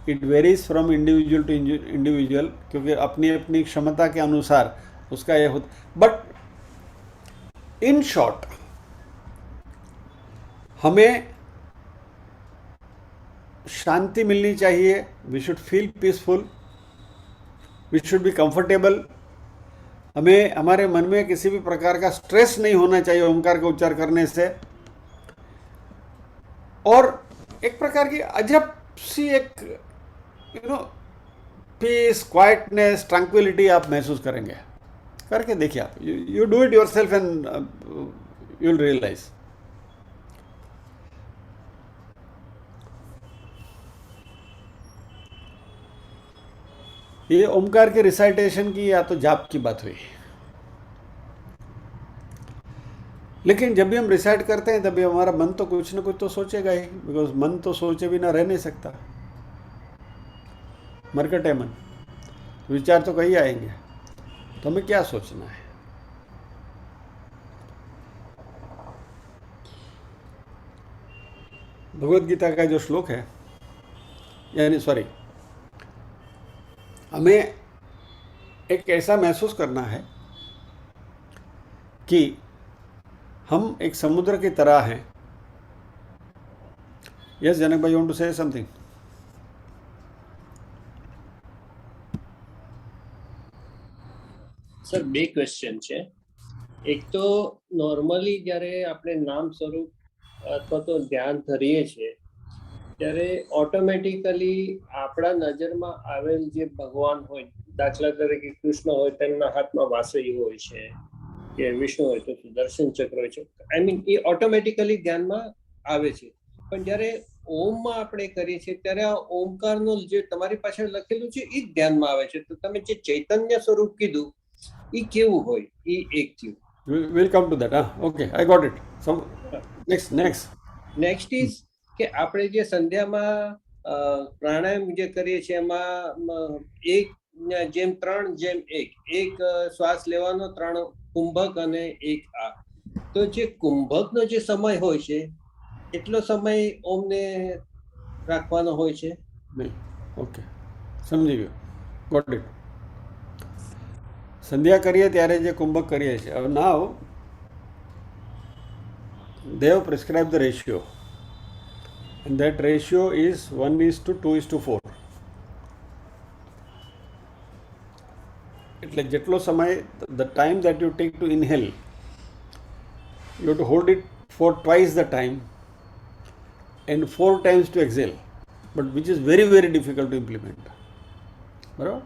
S1: it varies from individual to individual, क्योंकि अपनी अपनी क्षमता के अनुसार उसका ये होता। बट इन शॉर्ट, हमें शांति मिलनी चाहिए, we should feel peaceful, we should be comfortable. हमें हमारे मन में किसी भी प्रकार का स्ट्रेस नहीं होना चाहिए ओंकार का उच्चार करने से। और एक प्रकार की अजब सी एक पीस, क्वाइटनेस, ट्रैंक्विलिटी आप महसूस करेंगे। करके देखिए आप, you do it yourself and you will realize. ये ओमकार के रिसाइटेशन की या तो जाप की बात हुई, लेकिन जब भी हम रिसाइट करते हैं तभी हमारा मन तो कुछ ना कुछ तो सोचेगा ही, बिकॉज मन तो सोचे बिना रह नहीं सकता, मरकट है मन, विचार तो कहीं आएंगे। तो हमें क्या सोचना है? भगवत गीता का जो श्लोक है, यानी सॉरी, हमें एक ऐसा महसूस करना है कि हम एक समुद्र की तरह हैं। यस जनक भाई, want to say something?
S2: Sir બે ક્વેશ્ચન છે। એક તો નોર્મલી જ્યારે આપણે નામ સ્વરૂપ અથવા તો ધ્યાન ધરીએ છીએ ત્યારે ઓટોમેટિકલી આપણા નજરમાં આવેલ જે ભગવાન હોય, દાખલા તરીકે કૃષ્ણ હોય તેમના હાથમાં વાંસળી હોય છે, કે વિષ્ણુ હોય તો સુદર્શન ચક્ર હોય છે, આઈ મીન એ ઓટોમેટિકલી ધ્યાનમાં આવે છે। પણ જ્યારે ઓમમાં આપણે કરીએ છીએ ત્યારે આ ઓમકારનું જે તમારી પાછળ લખેલું છે એ જ ધ્યાનમાં આવે છે। તો તમે જે ચૈતન્ય સ્વરૂપ કીધું એ કેવું હોય, એ એક થયું।
S1: We'll come to that. Okay, I got it. So next
S2: is કે આપણે જે સંધ્યામાં પ્રાણાયામ જે કરીએ છીએ એમાં એક જેમ 3 જેમ 1, એક શ્વાસ લેવાનો, 3 કુંભક અને એક આ। તો જે કુંભકનો જે સમય હોય છે એટલો સમય ઓમને રાખવાનો હોય છે?
S1: नहीं, ओके, समझी गयो, गॉट इट। संध्या करिए ત્યારે જે કુંભક કરીએ છીએ, હવે નાવ they have prescribed the ratio, and that ratio is 1:2:4. એટલે જેટલો સમય, the time that you take to inhale, you have to hold it for twice the time and 4 times to exhale, but which is very very difficult to implement, બરાબર?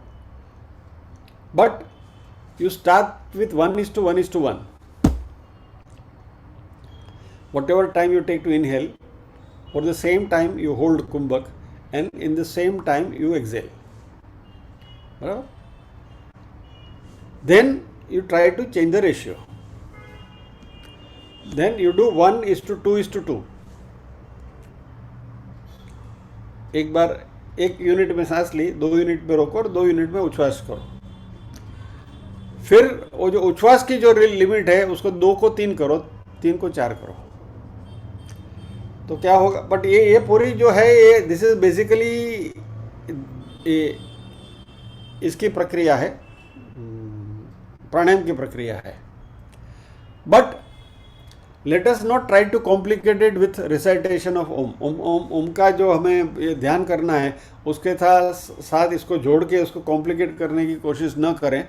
S1: But you start with 1:1:1. Whatever time you take to inhale, for the same time you hold kumbhak, and in the same time you exhale. Right? Then you try to change the ratio. Then you do 1:2:2. एक बार 1 unit में सांस ली, 2 unit में रोको और 2 unit में उच्छ्वास करो। फिर वो जो उच्छ्वास की जो लिमिट है उसको 2 को 3 करो, 3 को 4 करो, तो क्या होगा? बट ये पूरी जो है, ये दिस इज बेसिकली इसकी प्रक्रिया है, प्राणायाम की प्रक्रिया है। But let us not try to complicate it with recitation of Om. Om का जो हमें ये ध्यान करना है उसके साथ इसको जोड़ के उसको कॉम्प्लिकेट करने की कोशिश न करें।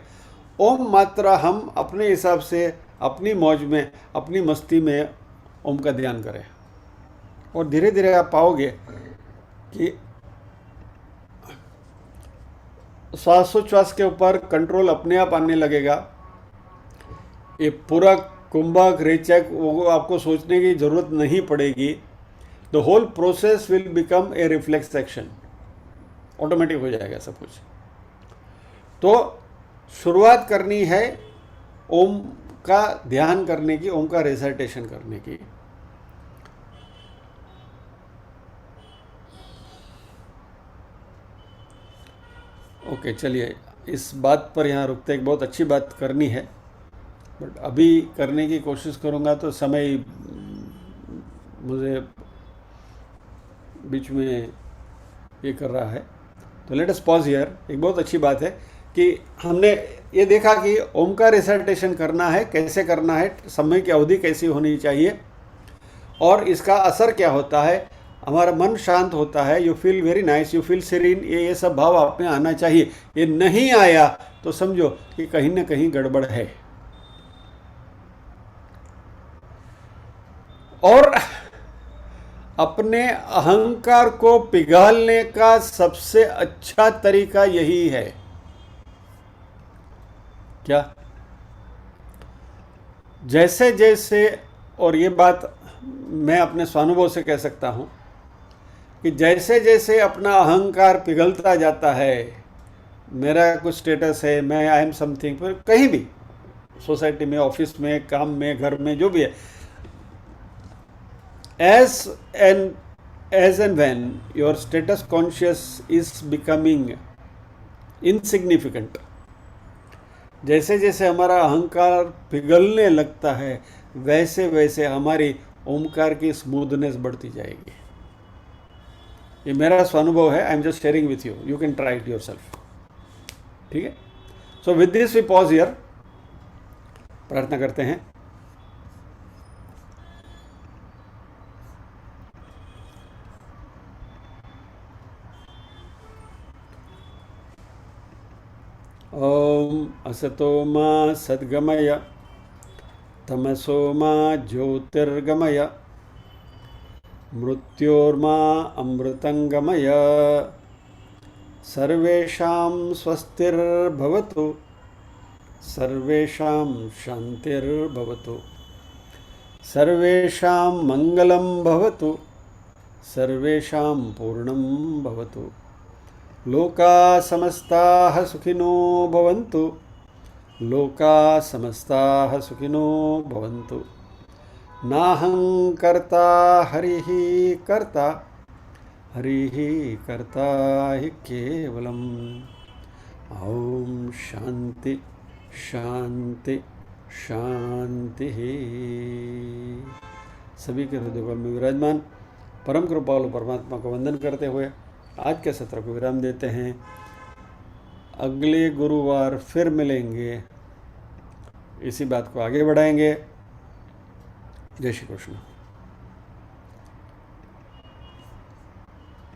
S1: ओम मात्रा हम अपने हिसाब से, अपनी मौज में, अपनी मस्ती में ओम का ध्यान करें, और धीरे धीरे आप पाओगे कि श्वासोच्छ्वास के ऊपर कंट्रोल अपने आप आने लगेगा। ये पूरा कुंभक, रेचक, वो आपको सोचने की ज़रूरत नहीं पड़ेगी। The whole process will become a reflex action, automatic हो जाएगा सब कुछ। तो शुरुआत करनी है ओम का ध्यान करने की, ओम का रिसाइटेशन करने की। ओके, चलिए इस बात पर यहाँ रुकते, एक बहुत अच्छी बात करनी है, बट अभी करने की कोशिश करूँगा तो समय मुझे बीच में ये कर रहा है। तो लेट अस पॉज हियर। एक बहुत अच्छी बात है कि हमने ये देखा कि ओम का रिसाइटेशन करना है, कैसे करना है, समय की अवधि कैसी होनी चाहिए, और इसका असर क्या होता है। हमारा मन शांत होता है, you feel very nice, you feel serene, ये सब भाव आप में आना चाहिए। ये नहीं आया तो समझो कि कहीं ना कहीं गड़बड़ है। और अपने अहंकार को पिघालने का सबसे अच्छा तरीका यही है। क्या? जैसे जैसे, और ये बात मैं अपने स्वानुभव से कह सकता हूं कि जैसे जैसे अपना अहंकार पिघलता जाता है, मेरा कुछ स्टेटस है, मैं आई एम समथिंग, पर कहीं भी, सोसाइटी में, ऑफिस में, काम में, घर में, जो भी है, as and when your status conscious is becoming insignificant, जैसे जैसे हमारा अहंकार पिघलने लगता है, वैसे वैसे हमारी ओमकार की स्मूथनेस बढ़ती जाएगी। ये मेरा स्वानुभव है, I am just sharing with you, you can try it yourself. ठीक है? So with this we pause here. प्रार्थना करते हैं। ओम असतो मा सद्गमय, तमसो मा ज्योतिर्गमय, मृत्योर्मा अमृतंगमय। सर्वेषां स्वस्तिर्भवतु, सर्वेषां शान्तिर्भवतु, सर्वेषां मंगलं भवतु, सर्वेषां पूर्णं भवतु। लोका समस्ताः सुखिनो भवन्तु, लोका समस्ताः सुखिनो भवन्तु। नाहं कर्ता हरिः कर्ता, हरिः कर्ता हि केवलम्। ओम शांति शांति शांति। सभी के हृदय में विराजमान परम कृपालु परमात्मा को वंदन करते हुए आज के सत्र को विराम देते हैं। अगले गुरुवार फिर मिलेंगे, इसी बात को आगे बढ़ाएंगे। जय श्री कृष्ण।